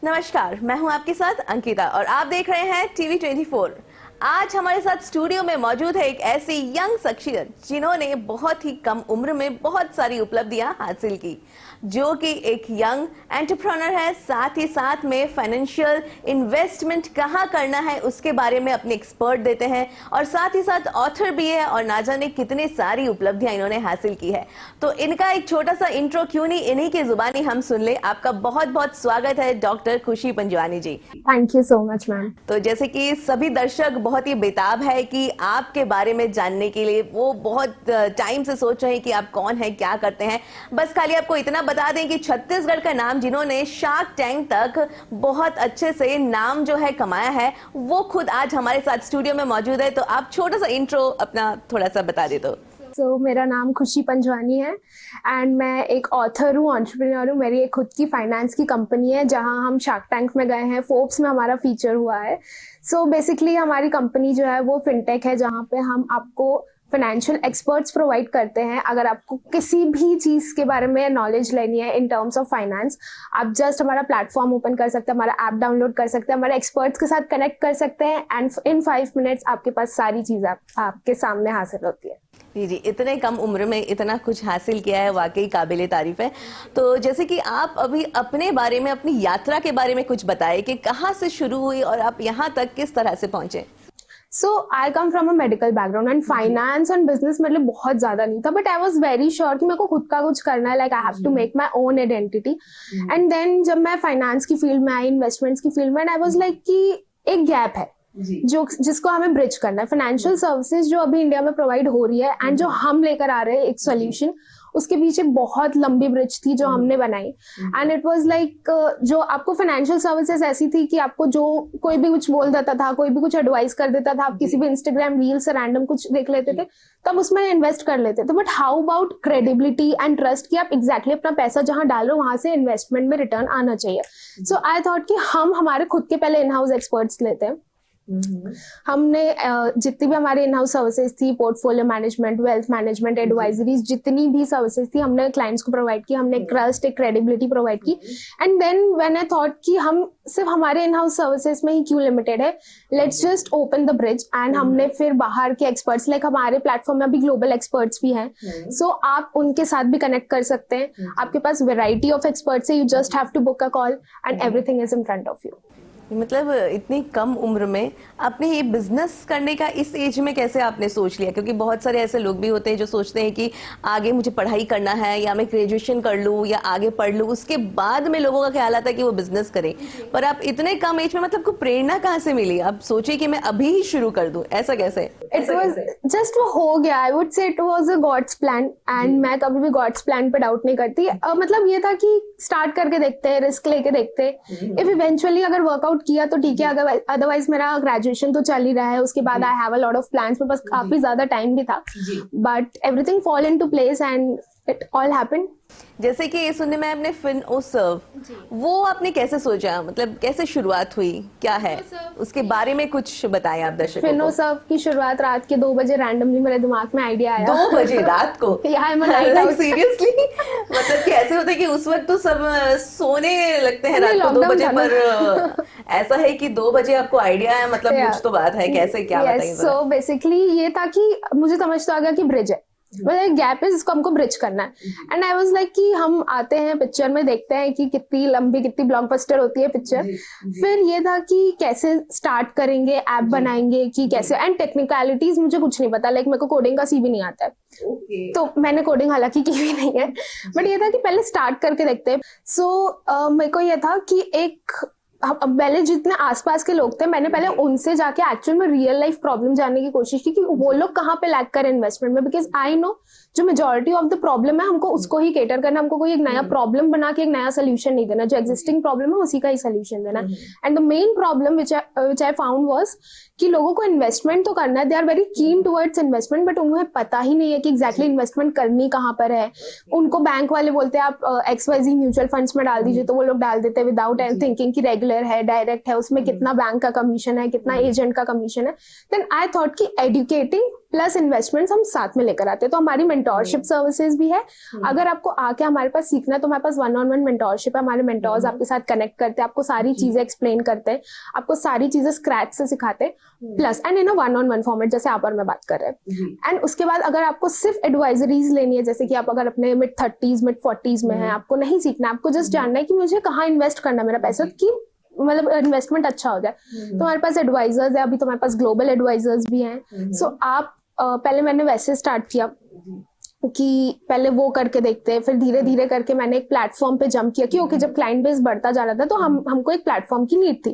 नमस्कार, मैं हूं आपके साथ अंकिता और आप देख रहे हैं टीवी 24। आज हमारे साथ स्टूडियो में मौजूद है एक ऐसी यंग शख्सियत जिन्होंने बहुत ही कम उम्र में बहुत सारी उपलब्धियां हासिल की, जो कि एक यंग एंटरप्रेन्योर है। साथ ही साथ में फाइनेंशियल इन्वेस्टमेंट कहाँ करना है उसके बारे में अपने एक्सपर्ट देते हैं और साथ ही साथ ऑथर भी है और ना जाने कितने सारी उपलब्धियां इन्होंने हासिल की है। तो इनका एक छोटा सा इंट्रो क्यों नहीं इन्हीं की जुबानी हम सुन ले। आपका बहुत बहुत स्वागत है doctor Khushi Panjwani ji. Thank you so much ma'am. तो जैसे कि सभी दर्शक बहुत ही बेताब है कि आपके बारे में जानने के लिए, वो बहुत टाइम से सोच रहे हैं कि आप कौन है, क्या करते हैं। बस खाली आपको इतना बता दें कि छत्तीसगढ़ का नाम जिन्होंने शार्क टैंक तक बहुत अच्छे से नाम जो है कमाया है, वो खुद आज हमारे साथ स्टूडियो में मौजूद है। तो आप छोटा सा इंट्रो अपना थोड़ा सा बता दे तो। मेरा नाम खुशी पंजवानी है एंड मैं एक ऑथर हूँ, एंटरप्रेन्योर हूँ। मेरी एक खुद की फाइनेंस की कंपनी है जहाँ हम शार्क टैंक में गए हैं, फोर्ब्स में हमारा फीचर हुआ है। बेसिकली हमारी कंपनी जो है वो फिनटेक है, जहाँ पे हम आपको फाइनेंशियल एक्सपर्ट्स प्रोवाइड करते हैं। अगर आपको किसी भी चीज़ के बारे में नॉलेज लेनी है इन टर्म्स ऑफ फाइनेंस, आप जस्ट हमारा प्लेटफॉर्म ओपन कर सकते हैं, हमारा ऐप डाउनलोड कर सकते हैं, हमारे एक्सपर्ट्स के साथ कनेक्ट कर सकते हैं एंड इन 5 मिनट्स आपके पास सारी चीज़ आपके सामने हासिल होती है। जी जी, इतने कम उम्र में इतना कुछ हासिल किया है, वाकई काबिले तारीफ है। तो जैसे कि आप अभी अपने बारे में, अपनी यात्रा के बारे में कुछ बताएं कि कहाँ से शुरू हुई और आप यहाँ तक किस तरह से पहुंचे। I come from a medical background and finance and business मतलब बहुत ज्यादा नहीं था, but I was very sure कि मेरे को खुद का कुछ करना है, like I have to make my own identity. And then जब मैं फाइनेंस की फील्ड में आई, इन्वेस्टमेंट्स की फील्ड में, आई वॉज लाइक कि एक गैप है जिसको हमें ब्रिज करना है। फाइनेंशियल सर्विसेज जो अभी इंडिया में प्रोवाइड हो रही है एंड जो हम लेकर आ रहे हैं एक सोल्यूशन, उसके पीछे बहुत लंबी ब्रिज थी जो हमने बनाई। एंड इट वाज लाइक जो आपको फाइनेंशियल सर्विसेज ऐसी थी कि आपको जो कोई भी कुछ बोल देता था, कोई भी कुछ एडवाइस कर देता था, आप किसी भी इंस्टाग्राम रील से रैंडम कुछ देख लेते थे तो आप उसमें इन्वेस्ट कर लेते थे। But how about credibility and trust कि आप एग्जैक्टली अपना पैसा जहां डाल रहे हो वहां से इन्वेस्टमेंट में रिटर्न आना चाहिए। आई थॉट कि हम हमारे खुद के पहले इन हाउस एक्सपर्ट्स लेते हैं। हमने जितनी भी हमारे इन हाउस सर्विसेज थी, portfolio management, wealth management, advisories, जितनी भी सर्विसेज थी हमने क्लाइंट्स को प्रोवाइड की। हमने ट्रस्ट, एक क्रेडिबिलिटी प्रोवाइड की। And then when I thought कि हम सिर्फ हमारे इन हाउस सर्विसेज में ही क्यों लिमिटेड है, let's just open the bridge. And हमने फिर बाहर के एक्सपर्ट्स, लाइक हमारे प्लेटफॉर्म में अभी ग्लोबल एक्सपर्ट्स भी हैं, आप उनके साथ भी कनेक्ट कर सकते हैं। आपके पास वेराइटी ऑफ एक्सपर्ट्स है, you just have to book a call and everything is in front of you. मतलब इतनी कम उम्र में आपने ये बिजनेस करने का इस एज में कैसे आपने सोच लिया? क्योंकि बहुत सारे ऐसे लोग भी होते हैं जो सोचते हैं कि आगे मुझे पढ़ाई करना है या मैं ग्रेजुएशन कर लूँ या आगे पढ़ लूँ, उसके बाद में लोगों का ख्याल आता है कि वो बिजनेस करें। पर आप इतने कम एज में, मतलब को प्रेरणा कहाँ से मिली? आप सोचिए कि मैं अभी ही शुरू कर दूं, ऐसा कैसे? इट वाज जस्ट वो हो गया। I would say it was a God's plan and मैं कभी भी गॉड्स प्लान पे डाउट नहीं करती। मतलब ये था कि स्टार्ट करके देखते हैं, रिस्क लेके देखते हैं, इफ इवेंचुअली अगर वर्कआउट किया तो ठीक है, अगर अदरवाइज मेरा ग्रेजुएशन तो चल ही रहा है। उसके बाद I have a lot of plans, मेरे पास काफी ज्यादा टाइम भी था, but everything fall into place and it all happened. जैसे कि ये सुनने में आपने फिनोसर्व, वो आपने कैसे सोचा? मतलब कैसे शुरुआत हुई, क्या है उसके बारे में कुछ बताएं आप दर्शकों को। फिनोसर्व की शुरुआत रात के 2 बजे रैंडमली मेरे दिमाग में आइडिया आया। 2 बजे रात को? सीरियसली? मतलब कि ऐसे होता है कि उस वक्त तो सब सोने लगते हैं रात को 2 बजे, पर ऐसा है कि 2 बजे आपको आइडिया है? मतलब कुछ तो बात है, कैसे, क्या बताइए। सो बेसिकली ये था कि मुझे समझ तो आ गया कि ब्रिज है, मतलब एक गैप है जिसको हमको ब्रिज करना है। एंड आई वाज लाइक कि हम आते हैं पिक्चर में, देखते हैं कि कितनी लंबी, कितनी ब्लॉकबस्टर होती है पिक्चर। फिर ये था कि कैसे स्टार्ट करेंगे, ऐप बनाएंगे कि कैसे, एंड टेक्निकलिटीज मुझे कुछ नहीं पता, लाइक मेरे को कोडिंग का सी भी नहीं आता है। तो मैंने कोडिंग हालांकि की भी नहीं है, बट ये था कि पहले स्टार्ट करके देखते हैं। मेरे को ये था कि एक पहले जितने आसपास के लोग थे, मैंने पहले उनसे जाके एक्चुअल में रियल लाइफ प्रॉब्लम जानने की कोशिश की कि वो लोग कहाँ पे लैग कर इन्वेस्टमेंट में। बिकॉज आई नो जो मेजोरिटी ऑफ द प्रॉब्लम है हमको उसको ही केटर करना, हमको कोई एक नया प्रॉब्लम बना के एक नया सोल्यूशन नहीं देना, जो एग्जिस्टिंग प्रॉब्लम है उसी का ही सोल्यूशन देना। And the main problem which I found was कि लोगों को इन्वेस्टमेंट तो करना है, they are very keen towards investment, but उन्हें पता ही नहीं है कि एग्जैक्टली इन्वेस्टमेंट करनी कहाँ पर है। उनको बैंक वाले बोलते हैं आप XYZ म्यूचुअल फंड्स में डाल दीजिए, तो वो लोग डाल देते हैं विदाउट थिंकिंग कि रेगुलर है, डायरेक्ट है, उसमें कितना बैंक का कमीशन है, कितना एजेंट का कमीशन है। देन आई थॉट कि एडुकेटिंग प्लस इन्वेस्टमेंट्स हम साथ में लेकर आते हैं। तो हमारी मेंटोरशिप सर्विसेज भी है। अगर आपको आके हमारे पास सीखना है तो हमारे पास 1-on-1 मेंटोरशिप है। हमारे मेंटोर्स आपके साथ कनेक्ट करते हैं, आपको सारी चीजें एक्सप्लेन करते हैं, आपको सारी चीजें स्क्रैच से सिखाते हैं, plus and in a 1-on-1 format जैसे आप और मैं बात कर रहे हैं। एंड उसके बाद अगर आपको सिर्फ एडवाइजरीज लेनी है, जैसे कि आप अगर अपने मिड 30s मिड 40s में हैं, आपको नहीं सीखना, आपको जस्ट जानना है कि मुझे कहाँ इन्वेस्ट करना है मेरा पैसा, कि मतलब इन्वेस्टमेंट अच्छा हो जाए, तो हमारे पास एडवाइजर्स है। अभी तो हमारे पास ग्लोबल एडवाइजर्स भी हैं। सो आप पहले मैंने वैसे स्टार्ट किया कि पहले वो करके देखते हैं, फिर धीरे धीरे करके मैंने एक प्लेटफॉर्म पे जंप किया कि ओके, जब क्लाइंट बेस बढ़ता जा रहा था तो हमको एक प्लेटफॉर्म की नीड थी।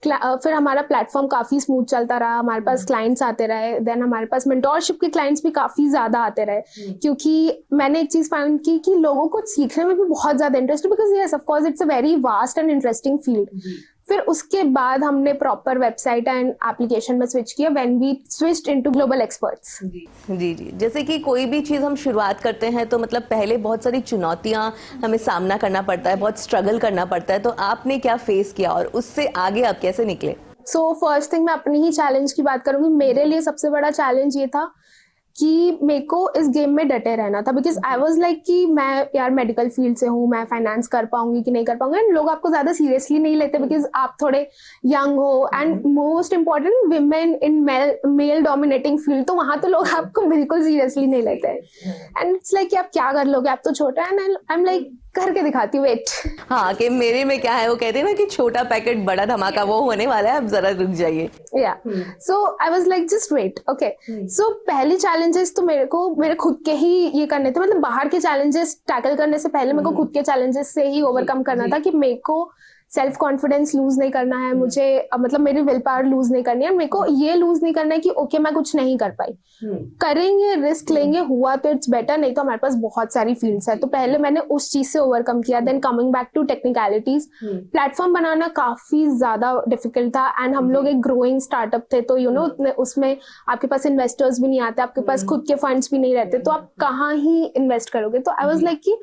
फिर हमारा प्लेटफॉर्म काफी स्मूथ चलता रहा, हमारे पास क्लाइंट्स आते रहे, देन हमारे पास मेंटोरशिप के क्लाइंट्स भी काफी ज्यादा आते रहे, क्योंकि मैंने एक चीज फाइंड की कि लोगों को सीखने में भी बहुत ज्यादा interest, because yes of course it's a very vast and interesting field. फिर उसके बाद हमने प्रॉपर वेबसाइट एंड एप्लीकेशन में स्विच किया when we switched into global experts. जी, जैसे कि कोई भी चीज़ हम शुरुआत करते हैं तो मतलब पहले बहुत सारी चुनौतियां हमें सामना करना पड़ता है, बहुत स्ट्रगल करना पड़ता है, तो आपने क्या फेस किया और उससे आगे आप कैसे निकले? सो फर्स्ट थिंग, मैं अपनी ही चैलेंज की बात करूंगी। मेरे लिए सबसे बड़ा चैलेंज ये था कि मेरे को इस गेम में डटे रहना था, बिकॉज आई वॉज लाइक कि मैं यार मेडिकल फील्ड से हूँ, मैं फाइनेंस कर पाऊंगी कि नहीं कर पाऊंगी, एंड लोग आपको ज्यादा सीरियसली नहीं लेते बिकॉज आप थोड़े यंग हो, and most important women in male dominating field, तो वहां तो लोग आपको बिल्कुल सीरियसली नहीं लेते हैं। एंड इट्स लाइक कि आप क्या कर लोगे, आप तो छोटा है, एंड आई एम लाइक करके दिखाती हूँ, वेट। हाँ, कि मेरे में क्या है, वो कहते हैं ना कि छोटा पैकेट बड़ा धमाका, वो होने वाला है, आप जरा रुक जाइए। Yeah so I was like just wait, okay. So पहली चैलेंजेस तो मेरे खुद के ही ये करने थे, मतलब बाहर के चैलेंजेस टैकल करने से पहले मेरे को खुद के चैलेंजेस से ही ओवरकम करना था, कि मेरे को सेल्फ कॉन्फिडेंस लूज नहीं करना है, मुझे मतलब मेरी विल पावर लूज नहीं करनी है, मेरे को ये लूज नहीं करना है कि ओके मैं कुछ नहीं कर पाई, करेंगे, रिस्क लेंगे, हुआ तो इट्स बेटर, नहीं तो हमारे पास बहुत सारी फील्ड्स है। तो पहले मैंने उस चीज से ओवरकम किया। Then coming back to technicalities, platform बनाना काफी ज्यादा डिफिकल्ट था, एंड हम लोग एक ग्रोइंग स्टार्टअप थे, तो यू नो उसमें आपके पास इन्वेस्टर्स भी नहीं आते, आपके पास खुद के फंड्स भी नहीं रहते, तो आप कहाँ ही इन्वेस्ट करोगे। तो आई वाज लाइक कि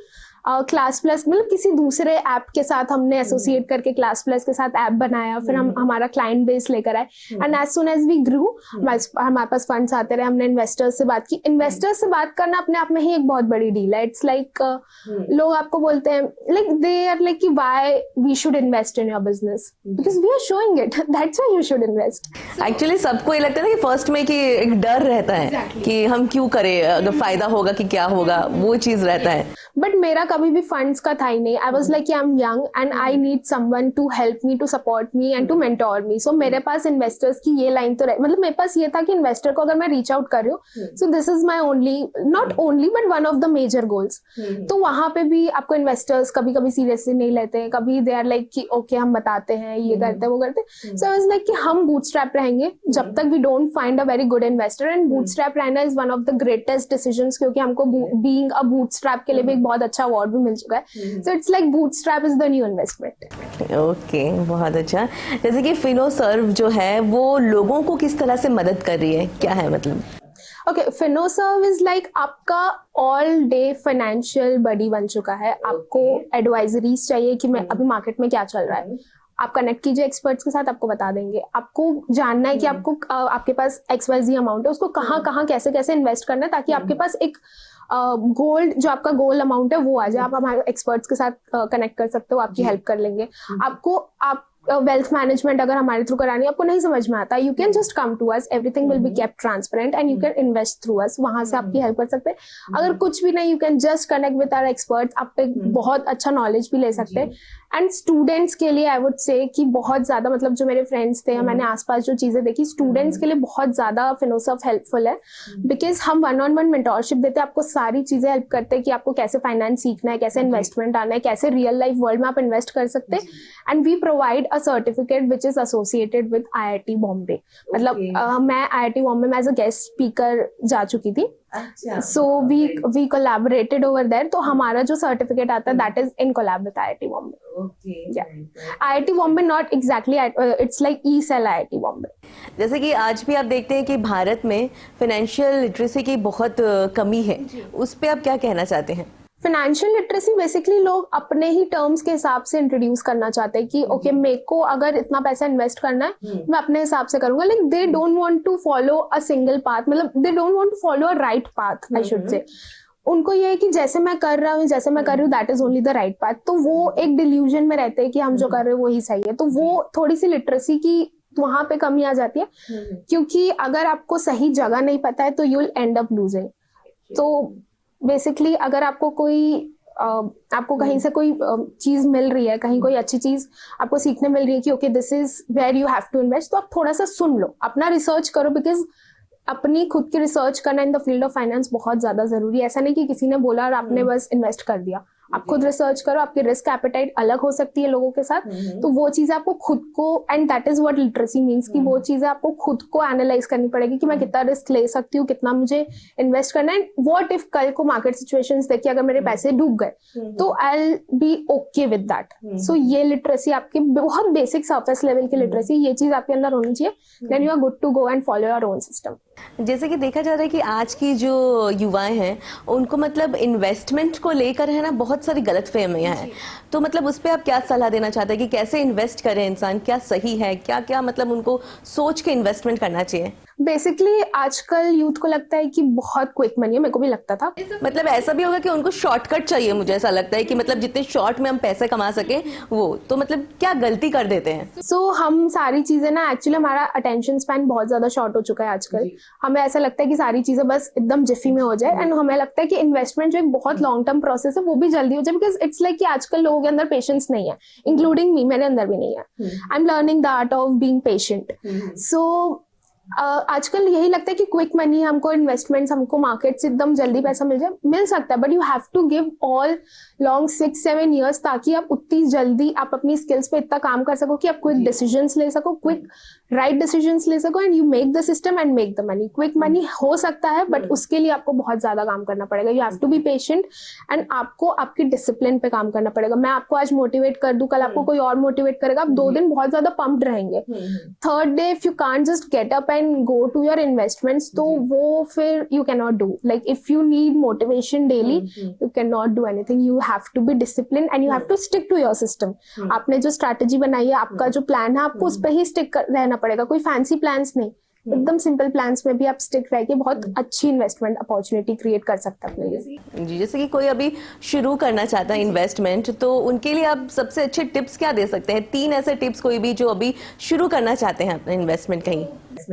क्लास प्लस मतलब किसी दूसरे ऐप के साथ हमने एसोसिएट करके क्लास प्लस के साथ ऐप बनाया, फिर हम हमारा क्लाइंट बेस लेकर आए, and as soon as we grew हमारे पास फंड्स आते रहे, हमने इन्वेस्टर्स से बात की। इन्वेस्टर्स से बात करना अपने आप में ही एक बहुत बड़ी डील है। इट्स लाइक लोग आपको बोलते हैं लाइक दे आर लाइक कि why we should invest in your business, because we are showing it, that's why you should invest. Actually सबको ये लगता है ना कि फर्स्ट में कि एक डर रहता है कि हम क्यों करें, अगर फायदा होगा कि क्या होगा, वो चीज रहता है। बट मेरा कभी भी फंड्स का था ही नहीं। I was like I am young and I need someone to help me, to support me and to mentor me. So मेरे पास इन्वेस्टर्स की ये लाइन तो मतलब मेरे पास ये था कि इन्वेस्टर को अगर मैं रीच आउट कर रही हूँ, so this is my only, not only but one of the major goals. तो वहां पे भी आपको इन्वेस्टर्स कभी कभी सीरियसली नहीं लेते, कभी दे आर लाइक कि ओके हम बताते हैं, ये करते हैं, वो करते हैं। सो आई वाज लाइक कि हम बूटस्ट्रैप रहेंगे जब तक we don't find a very good investor, and bootstrap रहना is one of the greatest decisions, क्योंकि हमको बीइंग अ बूटस्ट्रैप के लिए भी एक बहुत अच्छा अवार्ड भी मिल चुका है। सो it's like bootstrap is the new investment. Okay, बहुत अच्छा। जैसे कि फिनोसर्व जो है वो लोगों को किस तरह से मदद कर रही है, क्या है मतलब? ओके, फिनोसर्व इज लाइक आपका ऑल डे फाइनेंशियल बडी बन चुका है। आपको एडवाइजरीज चाहिए कि मैं अभी मार्केट में क्या चल रहा है, आप कनेक्ट कीजिए एक्सपर्ट्स के साथ, आपको बता देंगे। आपको जानना है कि आपको आपके पास XYZ अमाउंट है, उसको कहाँ कहाँ कैसे कैसे इन्वेस्ट करना है, ताकि आपके पास एक गोल्ड जो आपका गोल अमाउंट है वो आ जाए। आप हमारे एक्सपर्ट्स के साथ कनेक्ट कर सकते हो, आपकी हेल्प कर लेंगे। आपको आप वेल्थ मैनेजमेंट अगर हमारे थ्रू करानी है, आपको नहीं समझ में आता, you can just come to us, everything will be kept transparent and you can invest through us. वहां से आपकी हेल्प कर सकते हैं। अगर कुछ भी नहीं, you can just connect with our experts, आप एक बहुत अच्छा नॉलेज भी ले सकते हैं। एंड स्टूडेंट्स के लिए आई वुड से कि बहुत ज्यादा, मतलब जो मेरे फ्रेंड्स थे या मैंने आसपास जो चीजें देखी, स्टूडेंट्स के लिए बहुत ज्यादा फिनोसर्व हेल्पफुल है, बिकॉज हम 1-on-1 मेंटोरशिप देते हैं, आपको सारी चीजें हेल्प करते हैं कि आपको कैसे फाइनेंस सीखना है, कैसे इन्वेस्टमेंट आना है, कैसे रियल लाइफ वर्ल्ड में आप इन्वेस्ट कर सकते हैं। And we provide a certificate which is associated with IIT Bombay. मतलब मैं IIT बॉम्बे में एज अ गेस्ट स्पीकर जा चुकी थी, so we collaborated over there. तो हमारा जो सर्टिफिकेट आता है that is in collab with IIT Bombay. IIT Bombay not exactly, it's like E-Cell IIT Bombay. जैसे कि आज भी आप देखते हैं कि भारत में फाइनेंशियल लिटरेसी की बहुत कमी है, उस पे आप क्या कहना चाहते हैं? फाइनेंशियल लिटरेसी बेसिकली लोग अपने ही टर्म्स के हिसाब से इंट्रोड्यूस करना चाहते हैं कि ओके मेरे को अगर इतना पैसा इन्वेस्ट करना है मैं अपने हिसाब से करूंगा, like they don't want to follow a single path, मतलब they don't want to follow a right path I should say. उनको ये है कि जैसे मैं कर रहा हूँ जैसे मैं कर रही हूँ that is only the right path, तो वो एक डिल्यूजन में रहते हैं कि हम जो कर रहे हैं वही सही है। तो वो थोड़ी सी लिटरेसी की वहां पे कमी आ जाती है, क्योंकि अगर आपको सही जगह नहीं पता है तो you will and up losing. तो बेसिकली अगर आपको आपको कहीं से कोई चीज मिल रही है, कहीं कोई अच्छी चीज आपको सीखने मिल रही है कि okay this is where you have to invest, तो आप थोड़ा सा सुन लो, अपना रिसर्च करो, बिकॉज अपनी खुद की रिसर्च करना in the field of finance बहुत ज्यादा जरूरी है। ऐसा नहीं कि किसी ने बोला और आपने बस इन्वेस्ट कर दिया। आप खुद रिसर्च करो, आपकी रिस्क एपेटाइट अलग हो सकती है लोगों के साथ, तो वो चीजें आपको खुद को, and that is what literacy means, कि वो चीजें आपको खुद को एनालाइज करनी पड़ेगी कि मैं कितना रिस्क ले सकती हूँ, कितना मुझे इन्वेस्ट करना है, व्हाट इफ कल को मार्केट सिचुएशंस देखिए अगर मेरे पैसे डूब गए तो I will be okay with that. So ये लिटरेसी आपकी बहुत बेसिक सरफेस लेवल की लिटरेसी, ये चीज आपके अंदर होनी चाहिए, then you are good to go and follow your own system. जैसे कि देखा जा रहा है कि आज की जो युवाएं हैं उनको मतलब इन्वेस्टमेंट को लेकर है ना बहुत सारी गलतफहमियां हैं, तो मतलब उस पर आप क्या सलाह देना चाहते हैं कि कैसे इन्वेस्ट करें इंसान, क्या सही है, क्या क्या मतलब उनको सोच के इन्वेस्टमेंट करना चाहिए? बेसिकली आजकल यूथ को लगता है कि बहुत क्विक मनी है, मेरे को भी लगता था, मतलब ऐसा भी होगा कि उनको शॉर्टकट चाहिए, मुझे ऐसा लगता है कि मतलब जितने शॉर्ट में हम पैसे कमा सके वो, तो मतलब क्या गलती कर देते हैं? सो हम सारी चीजें ना, एक्चुअली हमारा अटेंशन स्पैन बहुत ज्यादा शॉर्ट हो चुका है आजकल। हमें ऐसा लगता है कि सारी चीजें बस एकदम जिफी में हो जाए, एंड हमें लगता है कि इन्वेस्टमेंट जो एक बहुत लॉन्ग टर्म प्रोसेस है वो भी जल्दी हो जाए, बिकॉज इट्स लाइक कि आजकल लोगों के अंदर पेशेंस नहीं है, इंक्लूडिंग मी, मेरे अंदर भी नहीं है। I am learning the art of being patient. So आजकल यही लगता है कि क्विक मनी, हमको इन्वेस्टमेंट्स, हमको मार्केट से एकदम जल्दी पैसा मिल जाए, मिल सकता है, but you have to give all long 6-7 years ताकि आप उतनी जल्दी आप अपनी स्किल्स पे इतना काम कर सको कि आप क्विक डिसीजंस ले सको, क्विक राइट डिसीजंस ले सको, and you make the system and make the money. Quick money हो सकता है बट उसके लिए आपको बहुत ज्यादा काम करना पड़ेगा, you have to be patient, and आपको आपकी डिसिप्लिन पे काम करना पड़ेगा। मैं आपको आज मोटिवेट कर दूं, कल आपको कोई और मोटिवेट करेगा, आप 2 दिन बहुत ज्यादा पंप्ड रहेंगे, third day if you can't just get up and go to your investments, तो वो फिर you can not do, like if you need motivation daily you can not do anything, you have to be discipline and you have to stick to your system. आपने जो strategy बनाई है, आपका जो plan है, आपको उस पर ही स्टिक रहना पड़ेगा, कोई फैंसी प्लान्स नहीं, एकदम सिंपल प्लान्स में भी आप स्टिक रह के बहुत अच्छी इन्वेस्टमेंट अपॉर्चुनिटी क्रिएट कर सकते हैं अपने लिए। जी, जैसे कि कोई अभी शुरू करना चाहता है इन्वेस्टमेंट, तो उनके लिए आप सबसे अच्छे टिप्स क्या दे सकते हैं? 3 ऐसे टिप्स कोई भी जो अभी शुरू करना चाहते हैं अपना इन्वेस्टमेंट कहीं।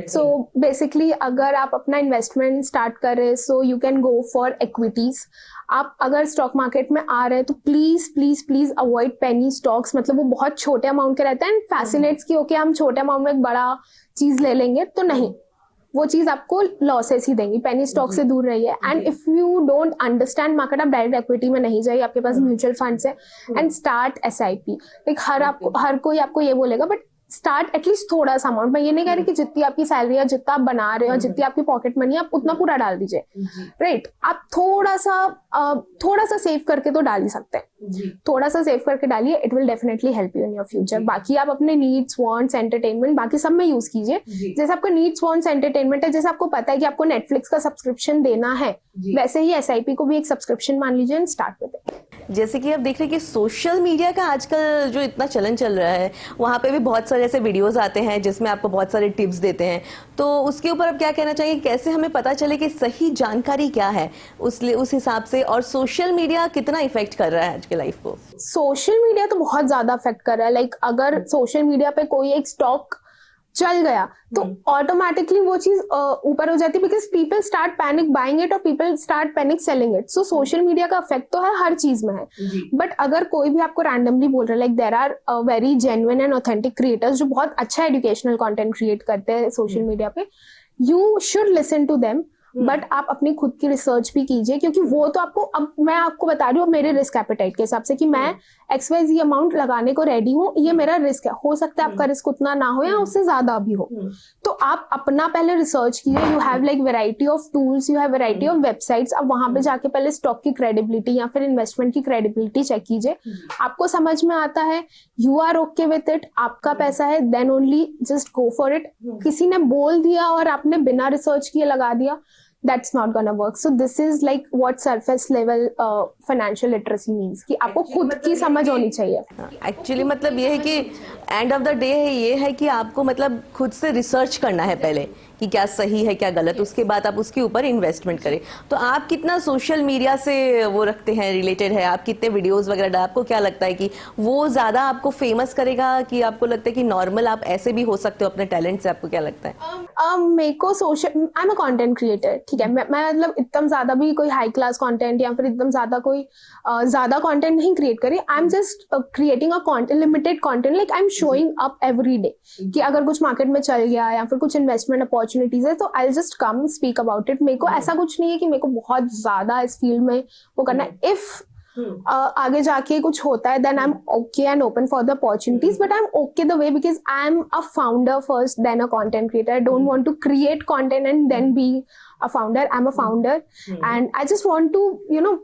सो बेसिकली अगर आप अपना इन्वेस्टमेंट स्टार्ट कर रहे हैं, so you can go for equities. आप अगर स्टॉक मार्केट में आ रहे हैं तो please please please avoid penny stocks, मतलब वो बहुत छोटे अमाउंट के रहते हैं, एंड फैसिनेट्स की ओके हम छोटे अमाउंट में एक बड़ा चीज ले लेंगे, तो नहीं, वो चीज आपको लॉसेस ही देंगी। पेनी स्टॉक से दूर रहिए, and if you don't understand market, आप डायरेक्ट इक्विटी में नहीं जाइए, आपके पास म्यूचुअल फंड्स है, एंड स्टार्ट SIP। लाइक हर कोई आपको ये बोलेगा, बट स्टार्ट एटलीस्ट थोड़ा सा अमाउंट। मैं ये नहीं कह रही कि जितनी आपकी सैलरी है, जितना आप बना रहे हो, जितनी आपकी पॉकेट मनी है, आप उतना पूरा डाल दीजिए, राइट? आप थोड़ा सा सेव करके तो डाल ही सकते हैं, थोड़ा सा सेव करके डालिए, it will definitely help you in your future. बाकी आप अपने नीड्स, वांट्स, एंटरटेनमेंट बाकी सब में यूज कीजिए। जैसे आपका नीड्स, वांट्स, एंटरटेनमेंट है, जैसे आपको पता है कि आपको नेटफ्लिक्स का सब्सक्रिप्शन देना है, वैसे ही SIP को भी एक सब्सक्रिप्शन मान लीजिए एंड स्टार्ट विद इट। जैसे कि आप देख रहे हैं कि सोशल मीडिया का आजकल जो इतना चलन चल रहा है, वहाँ पे भी बहुत सारे ऐसे वीडियोस आते हैं जिसमें आपको बहुत सारे टिप्स देते हैं, तो उसके ऊपर आप क्या कहना चाहिए? कैसे हमें पता चले कि सही जानकारी क्या है उस हिसाब से, और सोशल मीडिया कितना इफेक्ट कर रहा है आज की लाइफ को? सोशल मीडिया तो बहुत ज्यादा अफेक्ट कर रहा है। लाइक अगर सोशल मीडिया पे कोई एक स्टॉक चल गया तो ऑटोमेटिकली वो चीज ऊपर हो जाती है, because people start panic buying it और people start panic selling it. So social media का इफेक्ट तो है, हर चीज में है, बट अगर कोई भी आपको रैंडमली बोल रहा है, like there are very genuine and authentic creators जो बहुत अच्छा एजुकेशनल कंटेंट क्रिएट करते हैं सोशल मीडिया पे, you should listen to them, but आप अपनी खुद की रिसर्च भी कीजिए, क्योंकि वो तो आपको, अब मैं आपको बता रही हूँ मेरे रिस्क एपेटाइट के हिसाब से कि मैं XYZ अमाउंट लगाने को रेडी हूँ, ये मेरा रिस्क है, हो सकता है आपका रिस्क उतना ना हो या उससे ज्यादा भी हो, तो आप अपना पहले रिसर्च कीजिए। You have like variety of tools, you have variety of websites, अब वहां पे जाके पहले स्टॉक की क्रेडिबिलिटी या फिर इन्वेस्टमेंट की क्रेडिबिलिटी चेक कीजिए, आपको समझ में आता है, you are okay with it, आपका पैसा है, then only just go for it. किसी ने बोल दिया और आपने बिना रिसर्च किए लगा दिया, that's not gonna work. So this is like what surface level financial literacy means, कि आपको खुद की समझ होनी चाहिए. एक्चुअली मतलब ये है कि एंड ऑफ द डे ये है कि आपको मतलब खुद से रिसर्च करना है पहले कि क्या सही है क्या गलत, उसके बाद आप उसके ऊपर इन्वेस्टमेंट करें. तो आप कितना सोशल मीडिया से वो रखते हैं, रिलेटेड है, आप कितने वीडियोस वगैरह, आपको क्या लगता है कि वो ज़्यादा आपको फेमस करेगा कि आपको लगता है कि नॉर्मल आप ऐसे भी हो सकते हो अपने टैलेंट से, आपको क्या लगता है? मेरे को social, I am a content creator, ठीक है. मैं मतलब एकदम ज्यादा भी कोई हाई क्लास कंटेंट या फिर एकदम ज्यादा कोई ज्यादा कंटेंट नहीं क्रिएट करी. I am just creating a content, limited content, like I am showing up every day कि अगर कुछ मार्केट में चल गया या फिर कुछ इन्वेस्टमेंट अपॉर्चुनिटीज है तो I just come speak about it. मेरे को ऐसा कुछ नहीं है कि मेरे को बहुत ज्यादा इस फील्ड में वो करना है. इफ आगे जाके कुछ होता है then I'm okay and open for the opportunities, but I'm okay the way because I'm a founder first then a content creator. I don't want to create content and then be a founder. I'm a founder and I just want to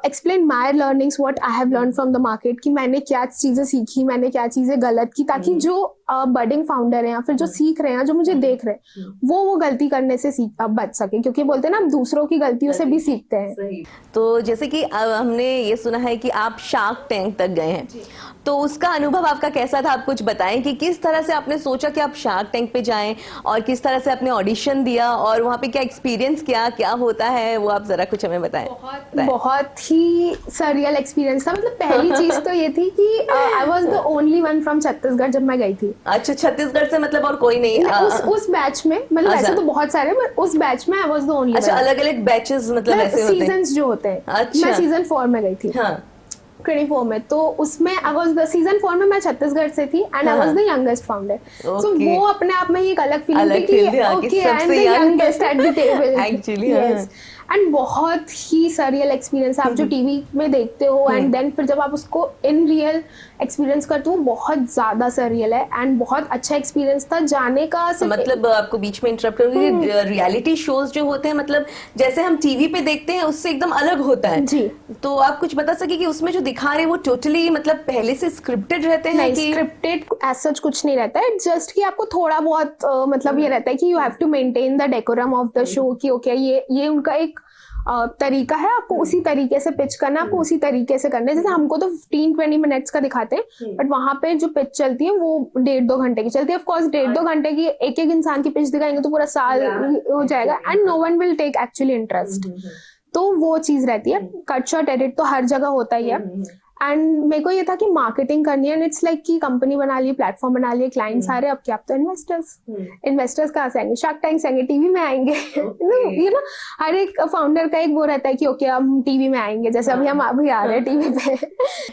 explain my learnings, what I have learned from the market, कि मैंने क्या चीजें सीखी, मैंने क्या चीजें गलत की, ताकि जो बडिंग फाउंडर है या फिर जो सीख रहे हैं, जो मुझे देख रहे हैं, वो गलती करने से बच सके, क्योंकि बोलते हैं ना, हम दूसरों की गलतियों से भी सीखते हैं. तो जैसे कि हमने ये सुना है कि आप शार्क टैंक तक गए हैं, तो उसका अनुभव आपका कैसा था? आप कुछ बताएं कि किस तरह से आपने सोचा कि आप शार्क टैंक पे जाएं और किस तरह से आपने ऑडिशन दिया और वहाँ पे क्या एक्सपीरियंस किया, क्या होता है वो आप जरा कुछ हमें बताएं. बहुत ही सरियल एक्सपीरियंस था. मतलब पहली चीज तो ये थी कि आई was the only one from Chhattisgarh जब मैं गई थी. अच्छा, छत्तीसगढ़ से मतलब और कोई नहीं? उस बैच में, मतलब ऐसे तो बहुत सारे, पर उस बैच में आई वाज द ओनली. अच्छा, अलग अलग बैचेस मतलब ऐसे होते हैं, सीजन्स जो होते हैं. अच्छा. मैं सीजन 4 में गई थी. हाँ. 24 में, तो उसमें आई वाज द सीजन 4 में मैं छत्तीसगढ़ से थी and I was the youngest founder. So वो अपने आप में ही एक अलग फीलिंग थी कि okay I am the youngest at the table actually. And बहुत ही सरियल एक्सपीरियंस. आप जो टीवी में देखते हो एंड देन फिर जब आप उसको इन रियल एक्सपीरियंस करते हो, बहुत ज्यादा सरियल है एंड बहुत अच्छा एक्सपीरियंस था जाने का. मतलब आपको बीच में इंटरप्ट करूंगी, रियलिटी शोज जो होते हैं मतलब जैसे हम टीवी पे देखते हैं उससे एकदम अलग होता है जी. तो आप कुछ बता सके कि उसमें जो दिखा रहे हैं वो टोटली मतलब पहले से स्क्रिप्टेड रहते हैं? नहीं, स्क्रिप्टेड एज सच कुछ नहीं रहता है. जस्ट कि आपको थोड़ा बहुत मतलब ये रहता है कि you have to maintain the decorum of the show, कि ओके ये उनका एक तरीका है, आपको उसी तरीके से पिच करना, आपको उसी तरीके से करना है. जैसे हमको तो 15-20 मिनट्स का दिखाते हैं, बट वहां पे जो पिच चलती है वो 1.5-2 घंटे की चलती है. ऑफ कोर्स 1.5-2 घंटे की एक इंसान की पिच दिखाएंगे तो पूरा साल हो जाएगा and no one will take actually interest. तो वो चीज रहती है. कट शॉट एडिट तो हर जगह होता ही है. एंड मेरे को ये था कि मार्केटिंग करनी है एंड इट्स लाइक कि कंपनी बना ली, प्लेटफॉर्म बना लिए, क्लाइंट्स आ रहे हैं, अब क्या, अब तो इन्वेस्टर्स कहाँ से आएंगे? शार्क टैंक से आएंगे, टीवी में आएंगे. ये ना हर एक फाउंडर का एक वो रहता है कि ओके हम टीवी में आएंगे, जैसे अभी हम अभी आ रहे हैं टीवी पे.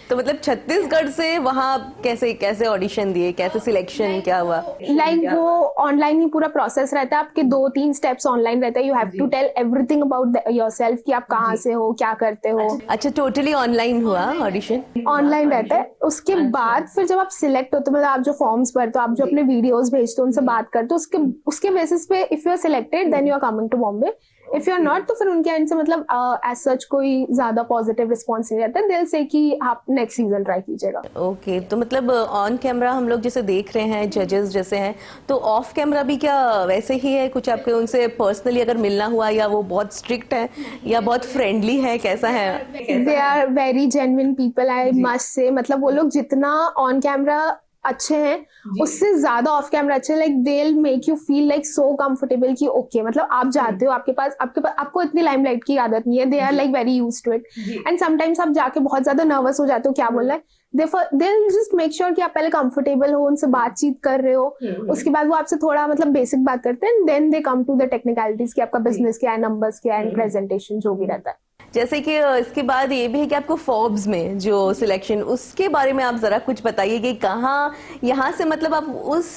तो मतलब छत्तीसगढ़ से वहाँ कैसे ऑडिशन दिए, कैसे सिलेक्शन क्या हुआ? लाइक वो ऑनलाइन ही पूरा प्रोसेस रहता है. आपके 2-3 स्टेप्स ऑनलाइन रहते हैं. You have to tell everything about yourself कि आप कहाँ से हो, क्या करते हो. अच्छा, टोटली ऑनलाइन हुआ ऑडिशन? ऑनलाइन रहता है. उसके बाद फिर जब आप सिलेक्ट होते हो, मतलब आप जो फॉर्म्स भरते हो, आप जो अपने वीडियोस भेजते हो, उनसे बात करते हो, उसके बेसिस पे if you are selected then you are coming to Bombay. If you are not, तो फिर उनके एंड से मतलब एज सच कोई ज्यादा पॉजिटिव रिस्पॉन्स नहीं रहता. दिल से कि आप नेक्स्ट सीजन ट्राई कीजिएगा. ओके. तो मतलब ऑन कैमरा हम लोग जैसे देख रहे हैं जजेस जैसे हैं, तो ऑफ कैमरा भी क्या वैसे ही है? कुछ आपके उनसे पर्सनली अगर मिलना हुआ, या वो बहुत स्ट्रिक्ट है या बहुत फ्रेंडली है, कैसा है? They are very genuine people, I must say. मतलब वो लोग जितना ऑन कैमरा अच्छे हैं उससे ज्यादा ऑफ कैमरा अच्छे. Like they will make you feel like so comfortable कि ओके मतलब आप जाते हो, आपके पास आपको इतनी लाइमलाइट की आदत नहीं है. They are like very used to it. And sometimes आप जाके बहुत ज्यादा नर्वस हो जाते हो, क्या बोलना है. दे जस्ट मेक श्योर कि आप पहले कंफर्टेबल हो, उनसे बातचीत कर रहे हो. उसके बाद वो आपसे थोड़ा मतलब बेसिक बात करते हैं, then they come to the technicalities कि आपका बिजनेस क्या है, नंबर्स क्या है, प्रेजेंटेशन जो भी रहता है. जैसे कि इसके बाद ये भी है कि आपको फोर्ब्स में जो सिलेक्शन, उसके बारे में आप जरा कुछ बताइए कि कहाँ यहाँ से मतलब आप उस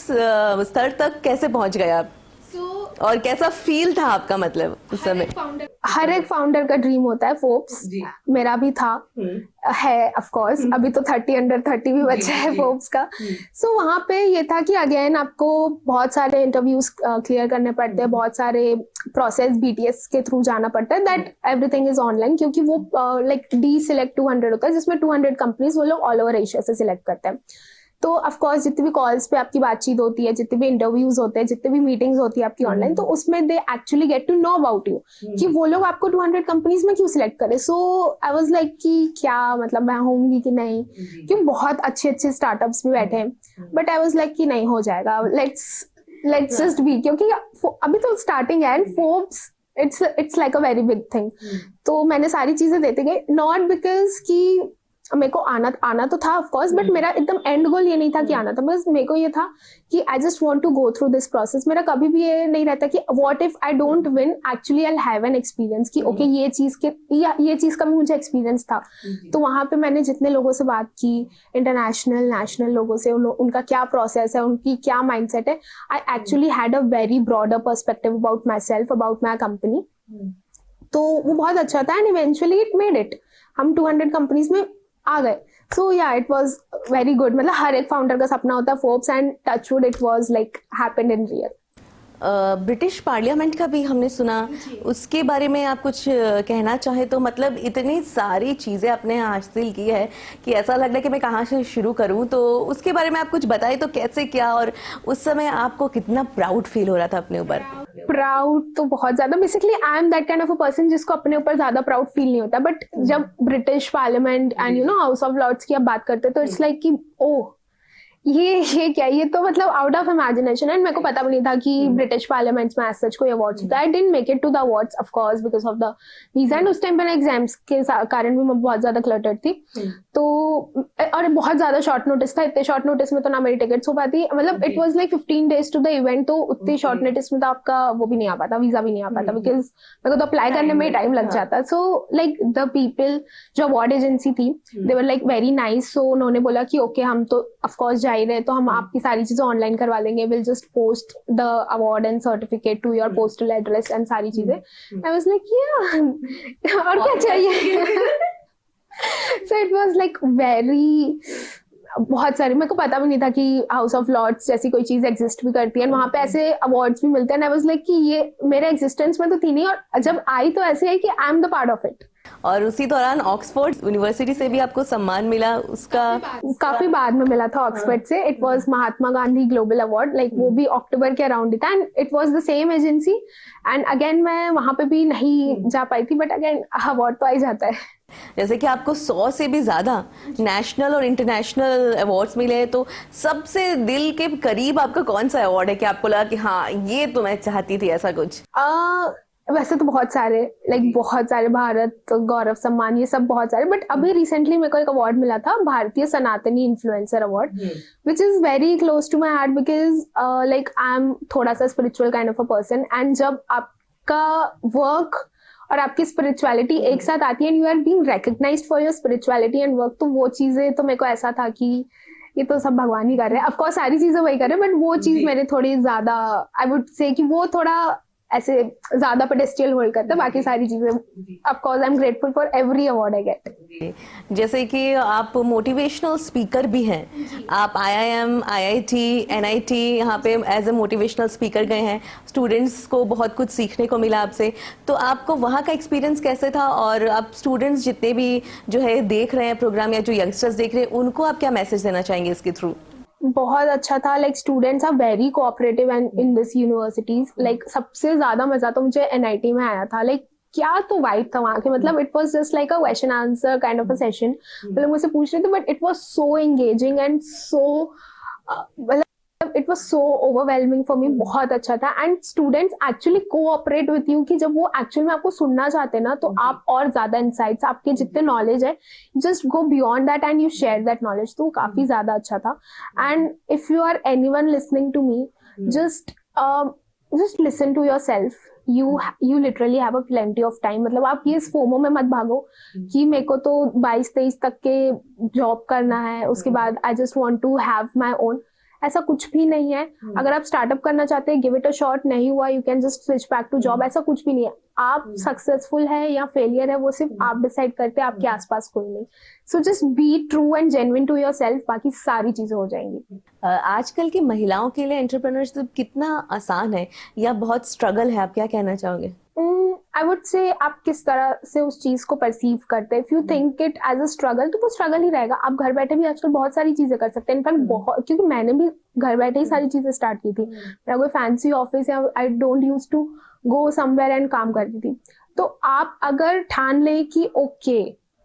स्तर तक कैसे पहुंच गए आप, और कैसा फील था आपका मतलब उस समय? हर एक फाउंडर का ड्रीम होता है फोर्ब्स. मेरा भी था, है ऑफ कोर्स. अभी तो 30 अंडर 30 भी बचा है फोर्ब्स का. सो वहां पे ये था कि अगेन आपको बहुत सारे इंटरव्यूज क्लियर करने पड़ते हैं, बहुत सारे प्रोसेस BTS के थ्रू जाना पड़ता है. दैट एवरीथिंग इज ऑनलाइन, क्योंकि वो लाइक D select 200 होता है, जिसमें 200 कंपनीज वो लोग ऑल ओवर एशिया से सिलेक्ट करते हैं. तो ऑफ कोर्स जितनी भी कॉल्स पे आपकी बातचीत होती है, जितने भी इंटरव्यूज होते हैं, जितने भी मीटिंग्स होती है आपकी ऑनलाइन, तो उसमें they actually get to know about you कि वो लोग आपको 200 कंपनीज में क्यों सिलेक्ट करे. सो आई वाज लाइक कि क्या मतलब मैं होंगी कि नहीं, क्यों बहुत अच्छे अच्छे स्टार्टअप्स भी बैठे हैं, बट आई वाज लाइक कि नहीं हो जाएगा, लेट्स जस्ट बी, क्योंकि अभी तो स्टार्टिंग है. Forbes it's like a very big thing. तो मैंने सारी चीजें देते गए, नॉट बिकॉज कि मेरे को आना तो था ऑफ कोर्स, बट मेरा एकदम एंड गोल ये नहीं था कि आना था. बस मेरे को ये था कि I just want to go through this process. मेरा कभी भी ये नहीं रहता कि what if I don't win, actually I have an experience कि ओके ये चीज का भी मुझे एक्सपीरियंस था. तो वहां पे मैंने जितने लोगों से बात की, इंटरनेशनल नेशनल लोगों से, उनका क्या प्रोसेस है, उनकी क्या माइंडसेट है, I actually had a very broader perspective about my self, about my company. तो वो बहुत अच्छा था and eventually it made it. हम 200 कंपनीज में आ गए. सो या इट वाज वेरी गुड. मतलब हर एक फाउंडर का सपना होता है Forbes, and touchwood it was like happened in real. British parliament का भी हमने सुना, उसके बारे में आप कुछ कहना चाहे तो? मतलब इतनी सारी चीज़ें आपने हासिल की है कि ऐसा लग रहा है कि मैं कहाँ से शुरू करूँ. तो उसके बारे में आप कुछ बताइए तो, कैसे क्या, और उस समय आपको कितना प्राउड फील हो रहा था अपने ऊपर? प्राउड तो बहुत ज्यादा. Basically I am that kind of a person जिसको अपने ऊपर ज्यादा प्राउड फील नहीं होता, बट जब British parliament and you know House of Lords की आप बात करते हैं तो इट्स लाइक कि ओह ये क्या, ये तो मतलब आउट ऑफ इमेजिनेशन. एंड मेरे को पता भी नहीं था कि ब्रिटिश पार्लियामेंट में एज सच कोई अवार्ड्स होता है. I didn't make it to the awards of course because of the visa, and उस टाइम पर एग्जाम्स के कारण भी मैं बहुत ज्यादा क्लटर्ड थी. तो और बहुत ज्यादा शॉर्ट नोटिस था. इतने शॉर्ट नोटिस में तो ना मेरी टिकट्स हो पाती, मतलब it was like 15 days to the event. तो उतनी शॉर्ट नोटिस में तो आपका वो भी नहीं आ पाता, वीजा भी नहीं आ पाता, बिकॉज मेरे को तो अप्लाई करने में टाइम लग जाता. सो लाइक द पीपल जो अवार्ड एजेंसी थी, दे वर लाइक वेरी नाइस. सो उन्होंने बोला कि ओके हम तो ऑफ कोर्स जा ही रहे, तो हम आपकी सारी चीजें ऑनलाइन करवा देंगे, will just post the award and certificate to your postal address and सारी चीजें. आई वाज लाइक या और क्या चाहिए. So it was like very बहुत सारी. मेरे को पता भी नहीं था कि हाउस ऑफ लॉर्ड्स जैसी कोई चीज एग्जिस्ट भी करती है, वहां पे ऐसे अवार्ड्स भी मिलते हैं. आई वाज लाइक कि ये मेरे एग्जिस्टेंस में तो थी नहीं, और जब आई तो ऐसे है कि I am the part of it. और उसी दौरान ऑक्सफोर्ड यूनिवर्सिटी से भी आपको सम्मान मिला, उसका काफी बाद में मिला था ऑक्सफोर्ड से. It was Mahatma Gandhi global award, like वो भी अक्टूबर के अराउंड ही था, and it was the same agency. And again मैं वहां पे भी नहीं जा पाई थी, बट अगेन अवार्ड तो आ ही जाता है. जैसे कि आपको 100 से भी ज्यादा नेशनल और इंटरनेशनल अवार्ड्स मिले हैं, तो सबसे दिल के करीब आपका कौन सा अवार्ड है कि आपको लगा कि हाँ ये तो मैं चाहती थी ऐसा कुछ? वैसे तो बहुत सारे, लाइक बहुत सारे, भारत गौरव सम्मान, ये सब बहुत सारे. बट अभी रिसेंटली मेरे को एक अवार्ड मिला था, Bharatiya Sanatani influencer award, which is very close to my heart, because like I am थोड़ा सा spiritual kind of a person. And जब आपका वर्क और आपकी स्पिरिचुअलिटी एक साथ आती है, and you are being recognised for your spirituality and work, तो वो चीजें तो मेरे को ऐसा था कि ये तो सब भगवान ही कर रहे हैं. ऑफ कोर्स सारी चीजें वही कर रहे हैं, बट वो चीज मेरे थोड़ी ज्यादा, आई वुड से कि वो थोड़ा ऐसे ज्यादा पेडेस्टियल होल्ड करता है. बाकी सारी चीजें of course I am grateful for every award I get. जैसे कि आप मोटिवेशनल स्पीकर भी हैं, आप IIM, IIT, NIT यहाँ पे एज ए मोटिवेशनल स्पीकर गए हैं. स्टूडेंट्स को बहुत कुछ सीखने को मिला आपसे. तो आपको वहाँ का एक्सपीरियंस कैसे था, और आप स्टूडेंट्स जितने भी जो है देख रहे हैं प्रोग्राम, या जो यंगस्टर्स देख रहे हैं, उनको आप क्या मैसेज देना चाहेंगे इसके थ्रू? बहुत अच्छा था. Like students are very cooperative and in this universities. Like सबसे ज्यादा मजा तो मुझे NIT में आया था. लाइक क्या तो वाइब था वहां के, मतलब it was just like a question answer kind of a session. मतलब मुझसे पूछ रहे थे, but it was so engaging and so it was so overwhelming for me. बहुत अच्छा था. And students actually cooperate with you कि जब वो एक्चुअल में आपको सुनना चाहते हैं ना, तो आप और ज्यादा इनसाइट्स, आपके जितने नॉलेज है, just go beyond that and you share that knowledge. तो काफी ज्यादा अच्छा था. And if you are anyone listening to me, just listen to yourself. you literally have a plenty of time. मतलब आप ये फोमो में मत भागो कि मेरे को तो 22-23 तक के जॉब करना है, उसके बाद I just want to have my own. ऐसा कुछ भी नहीं है. अगर आप स्टार्टअप करना चाहते हैं, गिव इट अ शॉट. नहीं हुआ, you can just switch back to job. ऐसा कुछ भी नहीं है. आप सक्सेसफुल है या फेलियर है, वो सिर्फ आप डिसाइड करते हैं, आपके आसपास कोई नहीं. So just be true and genuine to yourself, बाकी सारी चीजें हो जाएंगी. आजकल की महिलाओं के लिए एंटरप्रेन्योरशिप कितना आसान है या बहुत स्ट्रगल है, आप क्या कहना चाहोगे? आई वुड से आप किस तरह से उस चीज को परसीव करते हैं। If you think it as a struggle तो वो स्ट्रगल ही रहेगा। आप घर बैठे भी आजकल बहुत सारी चीजें कर सकते हैं। इनफैक्ट बहुत, क्योंकि मैंने भी घर बैठे ही सारी चीजें स्टार्ट की थी। मेरा कोई फैंसी ऑफिस या I don't use to go somewhere and काम करती थी। तो आप अगर ठान ले कि okay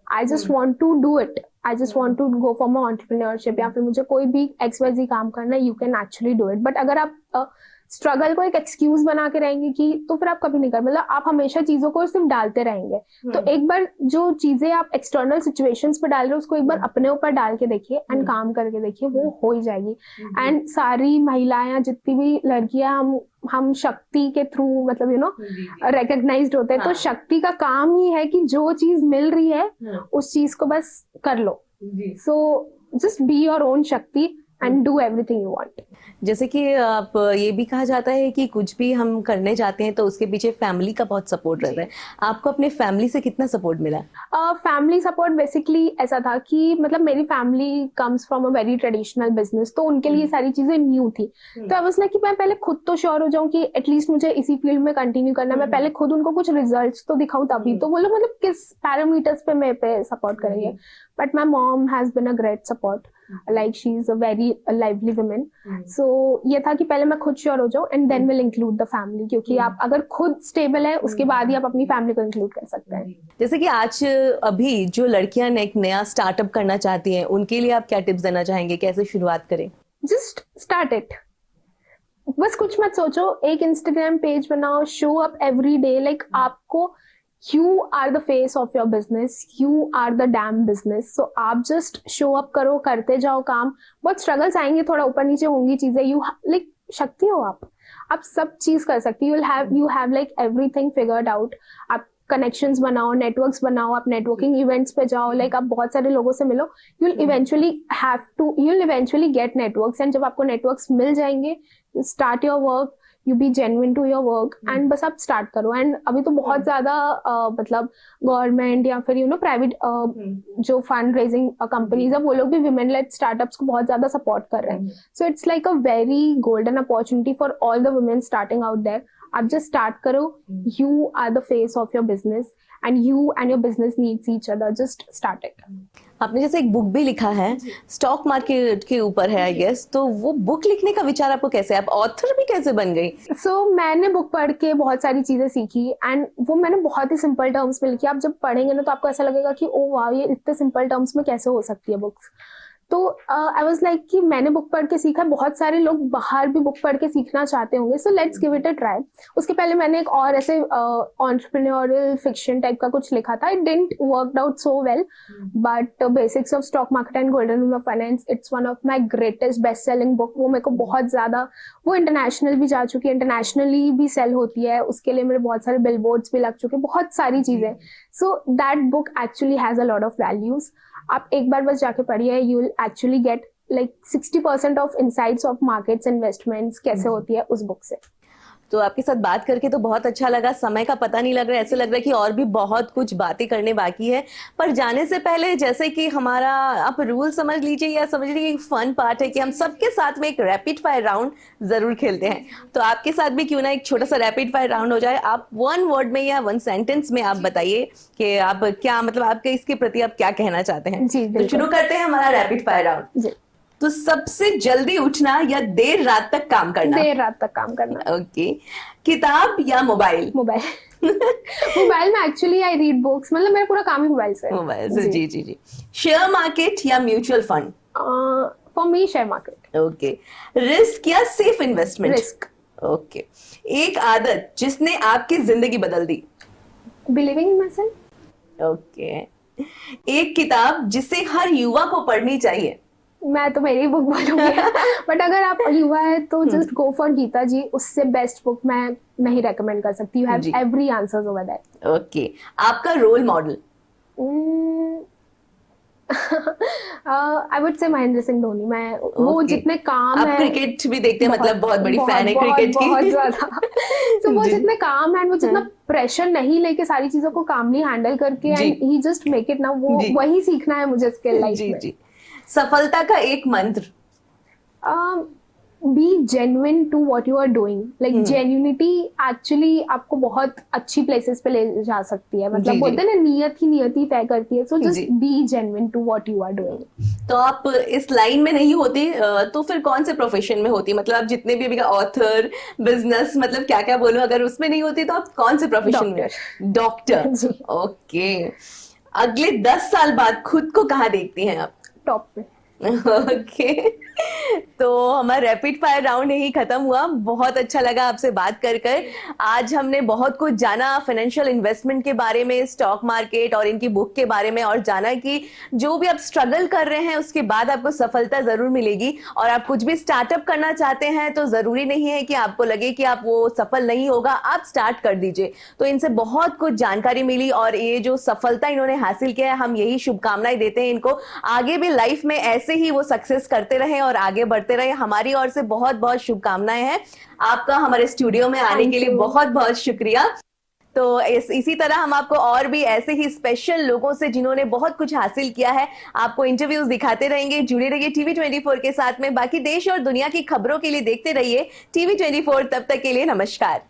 I just want to do it, I just want to go for my entrepreneurship या फिर मुझे कोई भी XYZ काम करना है, you can actually do it. But अगर आप स्ट्रगल को एक एक्सक्यूज बना के रहेंगे कि तो फिर आप कभी नहीं कर, मतलब आप हमेशा चीजों को सिर्फ डालते रहेंगे। तो एक बार जो चीजें आप एक्सटर्नल सिचुएशंस पे डाल रहे हो उसको एक बार अपने ऊपर डाल के देखिए एंड काम करके देखिए, वो हो ही जाएगी। एंड सारी महिलाएं या जितनी भी लड़कियां हम शक्ति के थ्रू मतलब यू नो रिकॉग्नाइज्ड होते हैं। तो शक्ति का काम ही है कि जो चीज मिल रही है उस चीज को बस कर लो। So just be your own Shakti and do everything you want. जैसे कि आप ये भी कहा जाता है कि कुछ भी हम करने जाते हैं तो उसके पीछे फैमिली का बहुत सपोर्ट रहता है। आपको अपने फैमिली से कितना सपोर्ट मिला? फैमिली सपोर्ट बेसिकली ऐसा था कि मतलब मेरी family comes from a very traditional business, तो उनके लिए सारी चीजें न्यू थी। तो आई वाज लाइक कि मैं पहले खुद तो श्योर हो जाऊं कि एटलीस्ट मुझे इसी फील्ड में कंटिन्यू करना है। मैं पहले खुद उनको कुछ रिजल्ट्स तो दिखाऊं तभी तो वो लोग मतलब किस पैरामीटर्स पे मेरे पे सपोर्ट करेंगे। But my mom has been a great support, like she is a very lively woman. So ये था कि पहले मैं खुद श्योर हो जाऊं and then we'll include the family, क्योंकि आप अगर खुद स्टेबल है उसके बाद ही आप अपनी फैमिली को इंक्लूड कर सकते हैं। जैसे कि आज अभी जो लड़कियां एक नया स्टार्टअप करना चाहती हैं उनके लिए आप क्या टिप्स देना चाहेंगे, कैसे शुरुआत करें? जस्ट स्टार्ट इट, बस कुछ मत सोचो, एक इंस्टाग्राम पेज बनाओ, show up every day, like आपको you are the face of your business, you are the damn business. So आप just show up करो, करते जाओ काम। बहुत struggles आएंगे, थोड़ा ऊपर नीचे होंगी चीजें, you like शक्ति हो आप सब चीज कर सकती हो। you have like everything figured out। आप कनेक्शंस बनाओ, नेटवर्क्स बनाओ, आप नेटवर्किंग इवेंट्स पे जाओ, लाइक आप बहुत सारे लोगों से मिलो, you'll eventually get networks। And जब आपको नेटवर्क्स मिल जाएंगे, you start your work, you be genuine to your work and बस आप स्टार्ट करो। एंड अभी तो बहुत ज्यादा मतलब गवर्नमेंट या फिर यू नो प्राइवेट जो फंड रेजिंग कंपनीज है वो लोग भी विमेन लेड स्टार्टअप्स को बहुत ज्यादा सपोर्ट कर रहे हैं। So it's like a very golden opportunity for all the women starting out there. आप जस्ट स्टार्ट करो, you are the face of your business and you and your business needs each other, just start it. आपने जैसे एक book भी लिखा है stock market के ऊपर है आई गेस, तो वो बुक लिखने का विचार आपको कैसे, आप ऑथर भी कैसे बन गई? सो मैंने बुक पढ़ के बहुत सारी चीजें सीखी एंड वो मैंने बहुत ही सिंपल टर्म्स में लिखी। आप जब पढ़ेंगे ना तो आपको ऐसा लगेगा कि ओ वाह, ये इतने सिंपल टर्म्स में कैसे हो सकती है बुक्स। तो आई वाज लाइक कि मैंने बुक पढ़ के सीखा, बहुत सारे लोग बाहर भी बुक पढ़ के सीखना चाहते होंगे, so let's give it a try. उसके पहले मैंने एक और ऐसे एंटरप्रेन्योरियल फिक्शन टाइप का कुछ लिखा था। It didn't work out so well, but basics of stock market and golden rule of finance, it's one of my greatest best selling book. वो मेरे को बहुत ज्यादा, वो इंटरनेशनल भी जा चुकी है, इंटरनेशनली भी सेल होती है, उसके लिए मेरे बहुत सारे बिलबोर्ड्स भी लग चुके, बहुत सारी चीजें। So that book actually has a lot of values. आप एक बार बस जाके पढ़िए, you will actually get like 60% of insights of markets, investments कैसे होती है उस बुक से। तो आपके साथ बात करके तो बहुत अच्छा लगा, समय का पता नहीं लग रहा है, ऐसे लग रहा है कि और भी बहुत कुछ बातें करने बाकी है। पर जाने से पहले जैसे कि हमारा आप रूल समझ लीजिए या समझ लीजिए एक फन पार्ट है कि हम सबके साथ में एक रैपिड फायर राउंड जरूर खेलते हैं। तो आपके साथ भी क्यों ना एक छोटा सा रैपिड फायर राउंड हो जाए। आप वन वर्ड में या वन सेंटेंस में आप बताइए कि आप क्या मतलब आपके इसके प्रति आप क्या कहना चाहते हैं। जी, तो शुरू करते हैं हमारा रैपिड फायर राउंड। तो सबसे जल्दी उठना या देर रात तक काम करना? देर रात तक काम करना। ओके। किताब या मोबाइल? मोबाइल। मोबाइल में एक्चुअली आई रीड बुक्स, मतलब मेरा पूरा काम ही मोबाइल से है। मोबाइल से, जी जी जी। शेयर मार्केट या mutual fund? For me share market. Okay. Risk या सेफ इन्वेस्टमेंट? रिस्क। ओके। एक आदत जिसने आपकी जिंदगी बदल दी? Believing in myself. Okay. एक किताब जिसे हर युवा को पढ़नी चाहिए? मैं तो मेरी बुक बोलूंगी, बट अगर आप युवा है तो just go for Gita ji. उससे बेस्ट बुक मैं नहीं रेकमेंड कर सकती। You have every answers over that. Okay. आपका role model? I would say Mahendra Singh Dhoni. मैं वो जितने काम आप है, क्रिकेट भी देखते हैं, मतलब बहुत बड़ी फैन है क्रिकेट की। बहुत ज्यादा। तो वो जितने काम है, वो जितना प्रेशर नहीं लेके सारी चीजों को कामली हैंडल करके and he just make it ना, वो वही सीखना है मुझे स्किल लाइफ में। सफलता का एक मंत्र? Be genuine to what you are doing, like genuinity actually आपको बहुत अच्छी प्लेसेस पे ले जा सकती है, जी, मतलब जी। बोलते हैं ना नियत ही नियति तय करती है, सो जी। Just be genuine to what you are doing. तो आप इस लाइन में नहीं होती तो फिर कौन से प्रोफेशन में होती? मतलब आप जितने भी अभी ऑथर, बिजनेस, मतलब क्या क्या बोलूं, अगर उसमें नहीं होती तो आप कौन से प्रोफेशन में? डॉक्टर। जी। ओके। अगले 10 साल बाद खुद को कहाँ देखती हैं आप? टॉप पे। ओके। तो हमारा रैपिड फायर राउंड यही खत्म हुआ। बहुत अच्छा लगा आपसे बात कर कर। आज हमने बहुत कुछ जाना फाइनेंशियल इन्वेस्टमेंट के बारे में, स्टॉक मार्केट और इनकी बुक के बारे में, और जाना कि जो भी आप स्ट्रगल कर रहे हैं उसके बाद आपको सफलता जरूर मिलेगी, और आप कुछ भी स्टार्टअप करना चाहते हैं तो जरूरी नहीं है कि आपको लगे कि आप वो सफल नहीं होगा, आप स्टार्ट कर दीजिए। तो इनसे बहुत कुछ जानकारी मिली, और ये जो सफलता इन्होंने हासिल किया है, हम यही शुभकामनाएं देते हैं इनको। आगे भी लाइफ में ऐसे ही वो सक्सेस करते रहे और आगे बढ़ते रहे। हमारी ओर से बहुत बहुत शुभकामनाएं हैं। आपका हमारे स्टूडियो में आने के लिए बहुत बहुत शुक्रिया। तो इसी तरह हम आपको और भी ऐसे ही स्पेशल लोगों से जिन्होंने बहुत कुछ हासिल किया है, आपको इंटरव्यूज दिखाते रहेंगे। जुड़े रहिए टीवी 24 के साथ में। बाकी देश और दुनिया की खबरों के लिए देखते रहिए टीवी 24। तब तक के लिए नमस्कार।